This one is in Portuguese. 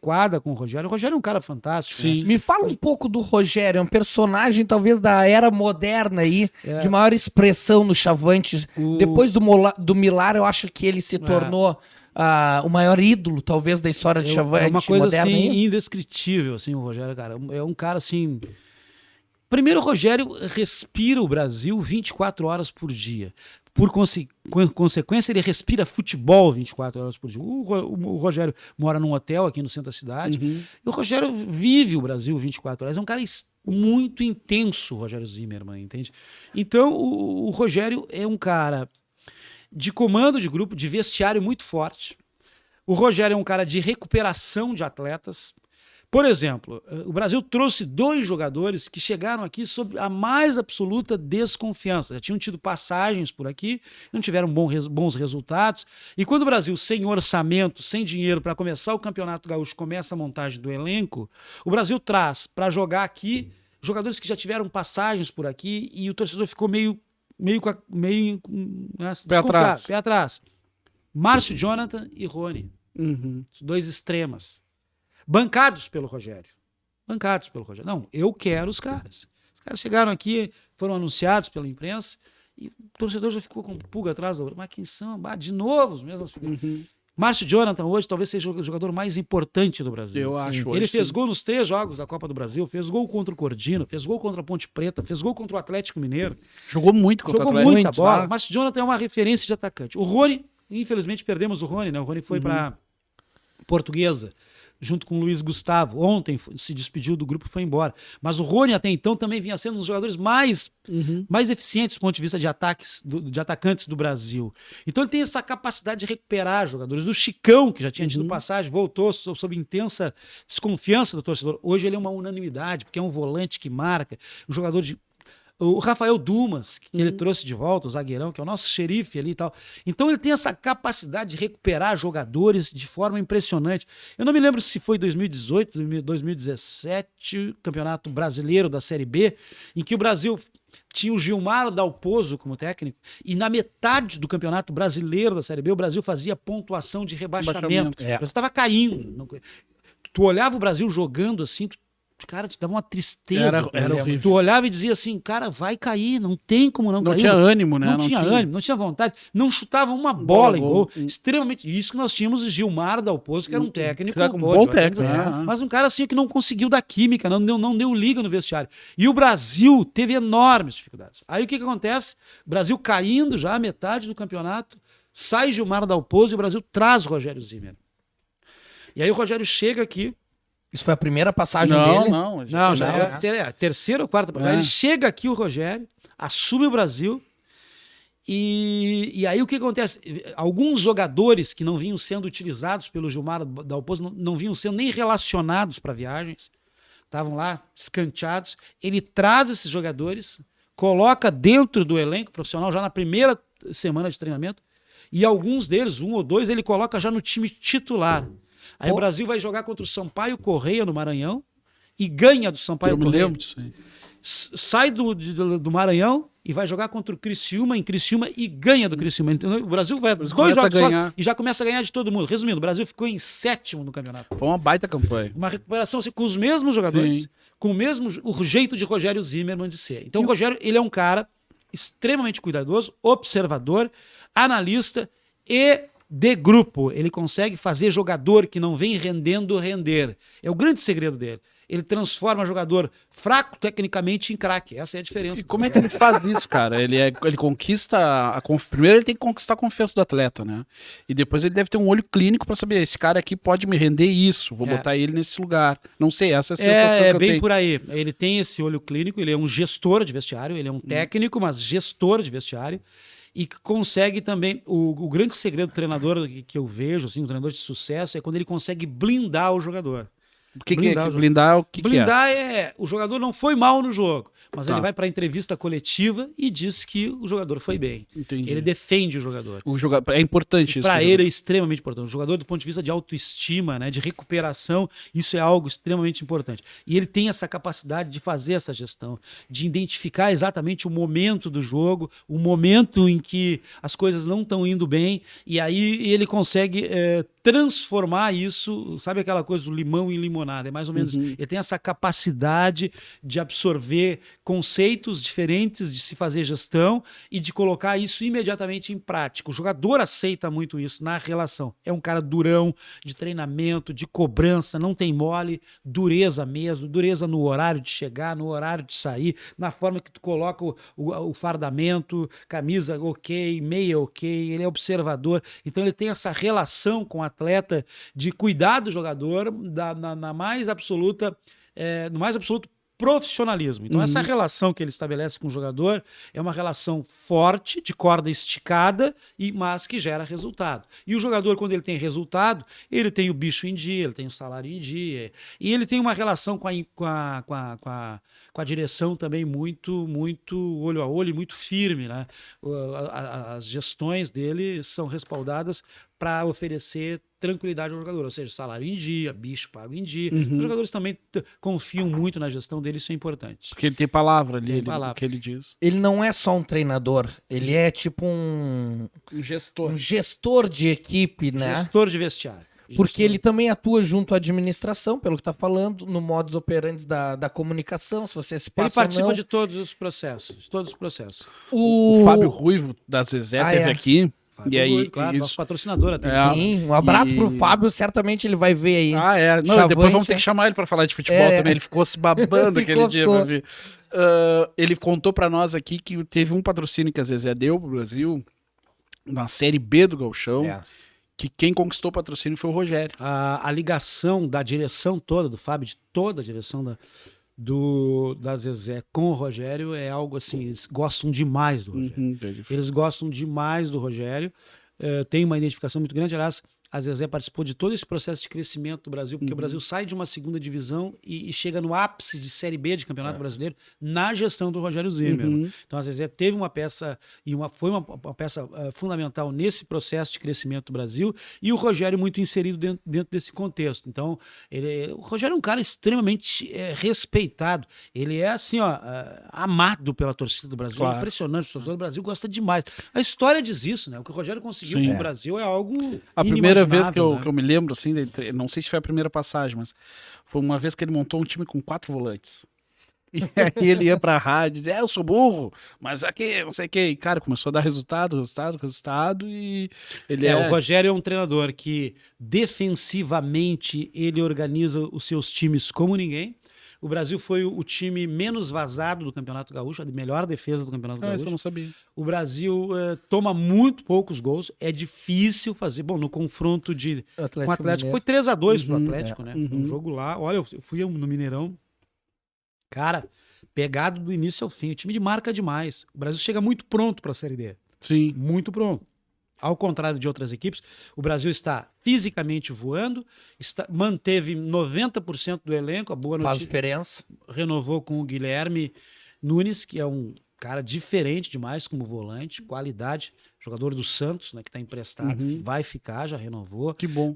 adequada com o Rogério. O Rogério é um cara fantástico. Sim. Né? Me fala um pouco do Rogério, é um personagem talvez da era moderna aí, de maior expressão no Chavantes. Depois do Milar, eu acho que ele se tornou o maior ídolo, talvez, da história de Chavantes. É uma coisa moderna assim, aí. indescritível, assim, o Rogério, cara. É um cara assim... Primeiro, o Rogério respira o Brasil 24 horas por dia. Por consequência, ele respira futebol 24 horas por dia. O Rogério mora num hotel aqui no centro da cidade. E o Rogério vive o Brasil 24 horas. É um cara muito intenso, o Rogério Zimmermann, entende? Então, o Rogério é um cara de comando de grupo, de vestiário muito forte. O Rogério é um cara de recuperação de atletas. Por exemplo, o Brasil trouxe 2 jogadores que chegaram aqui sob a mais absoluta desconfiança. Já tinham tido passagens por aqui, não tiveram bons resultados. E quando o Brasil, sem orçamento, sem dinheiro para começar o Campeonato Gaúcho, começa a montagem do elenco, o Brasil traz para jogar aqui jogadores que já tiveram passagens por aqui e o torcedor ficou meio pé atrás. Márcio Jonathan e Rony. Os 2 extremas. Bancados pelo Rogério. Não, eu quero os caras. Os caras chegaram aqui, foram anunciados pela imprensa e o torcedor já ficou com pulga atrás da orelha. Mas quem são? De novo os mesmos figuras. Márcio Jonathan hoje talvez seja o jogador mais importante do Brasil. Eu acho. Ele fez gol nos 3 jogos da Copa do Brasil, fez gol contra o Cordino, fez gol contra a Ponte Preta, fez gol contra o Atlético Mineiro. Jogou muito contra o Atlético. Jogou muita bola. Márcio Jonathan é uma referência de atacante. O Rony, infelizmente perdemos o Rony, né? O Rony foi para Portuguesa, junto com o Luiz Gustavo. Ontem se despediu do grupo e foi embora. Mas o Rony até então também vinha sendo um dos jogadores mais eficientes do ponto de vista de atacantes do Brasil. Então ele tem essa capacidade de recuperar jogadores. Do Chicão, que já tinha tido passagem, voltou sob intensa desconfiança do torcedor. Hoje ele é uma unanimidade, porque é um volante que marca, um jogador de... O Rafael Dumas, que ele trouxe de volta, o zagueirão, que é o nosso xerife ali e tal. Então ele tem essa capacidade de recuperar jogadores de forma impressionante. Eu não me lembro se foi 2018, 2017, Campeonato Brasileiro da Série B, em que o Brasil tinha o Gilmar Dalpozo como técnico, e na metade do Campeonato Brasileiro da Série B, o Brasil fazia pontuação de rebaixamento. O Brasil estava caindo. Tu olhava o Brasil jogando assim, cara, te dava uma tristeza. Era horrível. Tu olhava e dizia assim, cara, vai cair, não tem como não cair. Não tinha ânimo, né? Não tinha ânimo, não tinha vontade, não chutava uma bola em gol. Extremamente. Isso que nós tínhamos o Gilmar Dalpozo, que era um técnico. Um bom técnico. Mas um cara assim que não conseguiu dar química, não deu liga no vestiário. E o Brasil teve enormes dificuldades. Aí o que acontece? O Brasil caindo já a metade do campeonato, sai Gilmar Dalpozo e o Brasil traz o Rogério Zimmermann. E aí o Rogério chega aqui. Isso foi a primeira passagem dele? Não, já é a terceira ou quarta passagem. Ele chega aqui, o Rogério, assume o Brasil, e aí o que acontece? Alguns jogadores que não vinham sendo utilizados pelo Gilmar Dalpozo, não vinham sendo nem relacionados para viagens, estavam lá escanteados. Ele traz esses jogadores, coloca dentro do elenco profissional já na primeira semana de treinamento, e alguns deles, 1 ou 2, ele coloca já no time titular. Aí o Brasil vai jogar contra o Sampaio Correia no Maranhão e ganha do Sampaio Correia. Eu me lembro disso aí. Sai do Maranhão e vai jogar contra o Criciúma em Criciúma e ganha do Criciúma. Entendeu? O Brasil vai 2 jogos fora e já começa a ganhar de todo mundo. Resumindo, o Brasil ficou em 7º no campeonato. Foi uma baita campanha. Uma recuperação assim, com os mesmos jogadores, com o jeito de Rogério Zimmermann de ser. Então o Rogério, ele é um cara extremamente cuidadoso, observador, analista e de grupo. Ele consegue fazer jogador que não vem rendendo render. É o grande segredo dele. Ele transforma jogador fraco tecnicamente em craque. Essa é a diferença. E como é que ele faz isso, cara? Ele conquista primeiro ele tem que conquistar a confiança do atleta, né? E depois ele deve ter um olho clínico para saber, esse cara aqui pode me render isso, vou botar ele nesse lugar. Não sei, essa é a sensação que eu bem tenho. Por aí. Ele tem esse olho clínico, ele é um gestor de vestiário, ele é um técnico, mas gestor de vestiário. E que consegue também, o grande segredo do treinador que eu vejo, assim, um treinador de sucesso, é quando ele consegue blindar o jogador. Blindar o que Blindar é o jogador não foi mal no jogo, mas ele vai para a entrevista coletiva e diz que o jogador foi bem. Entendi. Ele defende o jogador. É importante isso. Para ele é extremamente importante. O jogador, do ponto de vista de autoestima, né, de recuperação, isso é algo extremamente importante. E ele tem essa capacidade de fazer essa gestão, de identificar exatamente o momento do jogo, o momento em que as coisas não estão indo bem, e aí ele consegue transformar isso, sabe aquela coisa do limão em limonada? É mais ou menos. Ele tem essa capacidade de absorver conceitos diferentes de se fazer gestão e de colocar isso imediatamente em prática. O jogador aceita muito isso na relação. É um cara durão, de treinamento, de cobrança, não tem mole, dureza mesmo, dureza no horário de chegar, no horário de sair, na forma que tu coloca o fardamento, camisa ok, meia ok, ele é observador. Então ele tem essa relação com o atleta de cuidar do jogador no mais absoluto profissionalismo. Então essa relação que ele estabelece com o jogador é uma relação forte, de corda esticada, mas que gera resultado. E o jogador, quando ele tem resultado, ele tem o bicho em dia, ele tem o salário em dia, e ele tem uma relação com a direção também muito olho a olho e muito firme, né? As gestões dele são respaldadas para oferecer tranquilidade ao jogador, ou seja, salário em dia, bicho pago em dia. Os jogadores também confiam muito na gestão dele, isso é importante. Porque ele tem palavra ali, Tem palavra. o que ele diz. Ele não é só um treinador, ele é tipo Um gestor. um gestor de equipe, né? Gestor de vestiário. Porque ele também atua junto à administração, pelo que tá falando, no modus operandi da comunicação, se você se passa Ele participa ou não. de todos os processos, O Fábio Ruivo da Zezé Ah, teve é. aqui. E aí, claro, isso. nosso patrocinador até. Sim, um abraço E- pro Fábio, certamente ele vai ver aí. Ah, é. Não, Chavante, depois vamos ter que chamar ele pra falar de futebol É. também. Ele ficou se babando aquele dia ficou. pra ver. Ele contou pra nós aqui que teve um patrocínio que a Zezé deu pro Brasil na Série B do Gauchão, É. que quem conquistou o patrocínio foi o Rogério. A ligação da direção toda, do Fábio, de toda a direção da Zezé com o Rogério é algo assim, eles gostam demais do Rogério. Eles gostam demais do Rogério, tem uma identificação muito grande. Aliás, a Zezé participou de todo esse processo de crescimento do Brasil, porque o Brasil sai de uma segunda divisão e chega no ápice de Série B de Campeonato Brasileiro na gestão do Rogério Zimmermann. Então a Zezé teve uma peça, foi uma peça fundamental nesse processo de crescimento do Brasil, e o Rogério muito inserido dentro desse contexto. Então, o Rogério é um cara extremamente respeitado. Ele é assim, ó, amado pela torcida do Brasil. Claro. É impressionante, o torcedor do Brasil gosta demais. A história diz isso, né? O que o Rogério conseguiu Sim. com o Brasil é algo A primeira vez que inimaginável, eu me lembro, assim, não sei se foi a primeira passagem, mas foi uma vez que ele montou um time com 4 volantes. E aí ele ia pra rádio e dizia, eu sou burro, mas aqui, não sei o que. E, cara, começou a dar resultado, e ele O Rogério é um treinador que defensivamente ele organiza os seus times como ninguém. O Brasil foi o time menos vazado do Campeonato Gaúcho, a melhor defesa do Campeonato Isso eu Gaúcho. não sabia. O Brasil toma muito poucos gols, é difícil fazer. Bom, no confronto com o Atlético foi 3-2 pro Atlético, né? Foi um jogo lá. Olha, eu fui no Mineirão. Cara, pegado do início ao fim. O time de marca demais. O Brasil chega muito pronto para a Série D. Sim. Muito pronto. Ao contrário de outras equipes, o Brasil está fisicamente voando, manteve 90% do elenco, a boa Faz notícia, diferença. renovou com o Guilherme Nunes, que é um cara diferente demais como volante, qualidade, jogador do Santos, né, que está emprestado, vai ficar, já renovou. Que bom.